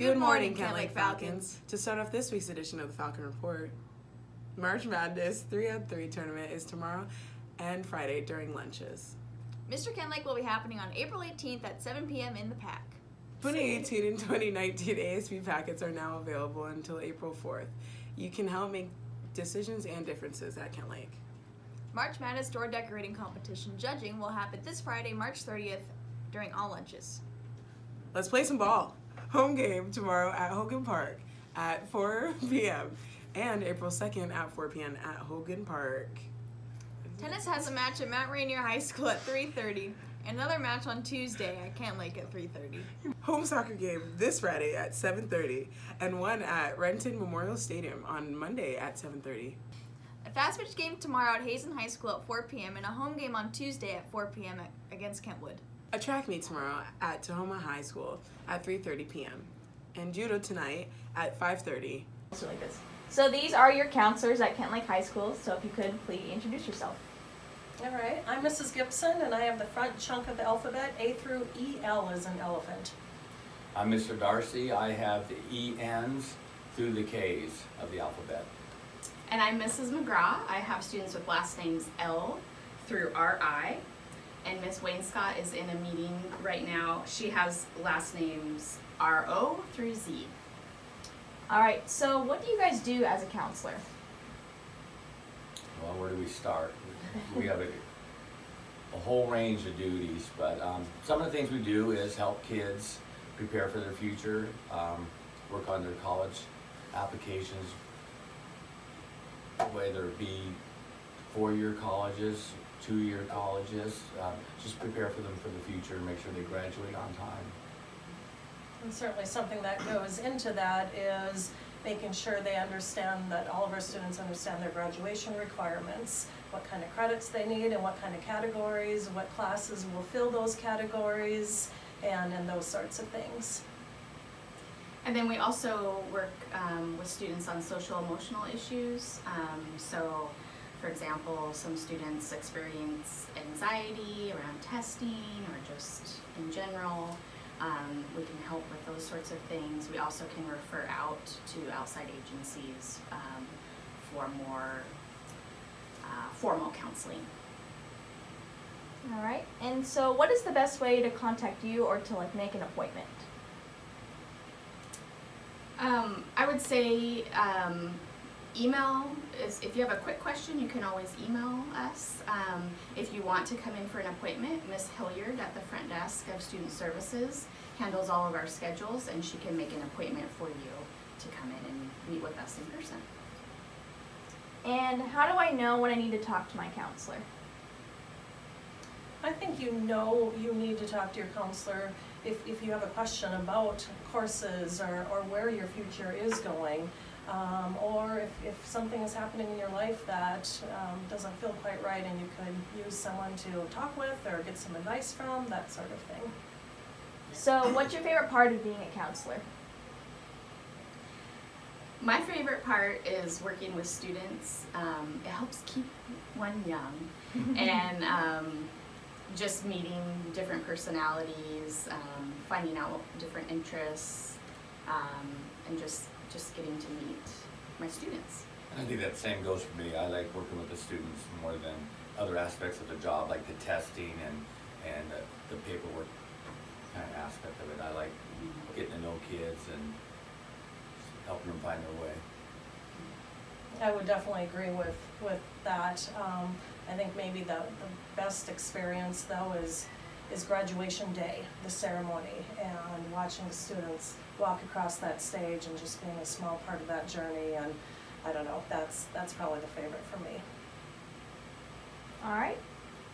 Good morning, Kent Lake Falcons. To start off this week's edition of the Falcon Report, March Madness 3-on-3 tournament is tomorrow and Friday during lunches. Mr. Kent Lake will be happening on April 18th at 7 p.m. in the PAC. 2018 and 2019 ASB packets are now available until April 4th. You can help make decisions and differences at Kent Lake. March Madness door decorating competition judging will happen this Friday, March 30th during all lunches. Let's play some ball. Home game tomorrow at Hogan Park at 4 p.m. and April 2nd at 4 p.m. at Hogan Park. Tennis has a match at Mount Rainier High School at 3:30. Another match on Tuesday at Kent Lake at 3:30. Home soccer game this Friday at 7:30 and one at Renton Memorial Stadium on Monday at 7:30. A fast pitch game tomorrow at Hazen High School at 4 p.m. and a home game on Tuesday at 4 p.m. against Kentwood. A track meet tomorrow at Tahoma High School at 3:30 p.m. and judo tonight at 5:30. So these are your counselors at Kent Lake High School, so if you could please introduce yourself. All right, I'm Mrs. Gibson and I have the front chunk of the alphabet, A through EL as an elephant. I'm Mr. Darcy. I have the ENs through the Ks of the alphabet. And I'm Mrs. McGraw. I have students with last names L through RI. And Miss Wainscott is in a meeting right now. She has last names RO through Z. All right, so what do you guys do as a counselor? Well, where do we start? We have a whole range of duties, but some of the things we do is help kids prepare for their future, work on their college applications, whether it be four-year colleges, two-year colleges, just prepare for them for the future and make sure they graduate on time. And certainly something that goes into that is making sure they understand that all of our students understand their graduation requirements, what kind of credits they need and what kind of categories, what classes will fill those categories, and those sorts of things. And then we also work with students on social emotional issues. So, for example, some students experience anxiety around testing or just in general. We can help with those sorts of things. We also can refer out to outside agencies for more formal counseling. All right, and so what is the best way to contact you or to make an appointment? I would say email is, if you have a quick question, you can always email us. If you want to come in for an appointment, Miss Hilliard at the front desk of Student Services handles all of our schedules, and she can make an appointment for you to come in and meet with us in person. And how do I know when I need to talk to my counselor? I think you know you need to talk to your counselor if you have a question about courses or where your future is going. Or if something is happening in your life that doesn't feel quite right and you could use someone to talk with or get some advice from, that sort of thing. So what's your favorite part of being a counselor? My favorite part is working with students. It helps keep one young and just meeting different personalities, finding out different interests, and just getting to meet my students. And I think that same goes for me. I like working with the students more than other aspects of the job, like the testing and the paperwork kind of aspect of it. I like getting to know kids and helping them find their way. I would definitely agree with that. I think maybe the best experience though is graduation day, the ceremony, and watching the students walk across that stage and just being a small part of that journey. And I don't know, that's probably the favorite for me. All right.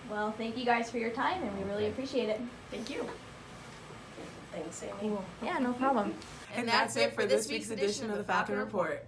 Well, thank you guys for your time, and we really appreciate it. Thank you. Thanks, Amy. Yeah, no problem. And that's it for this week's edition of the Falcon Report.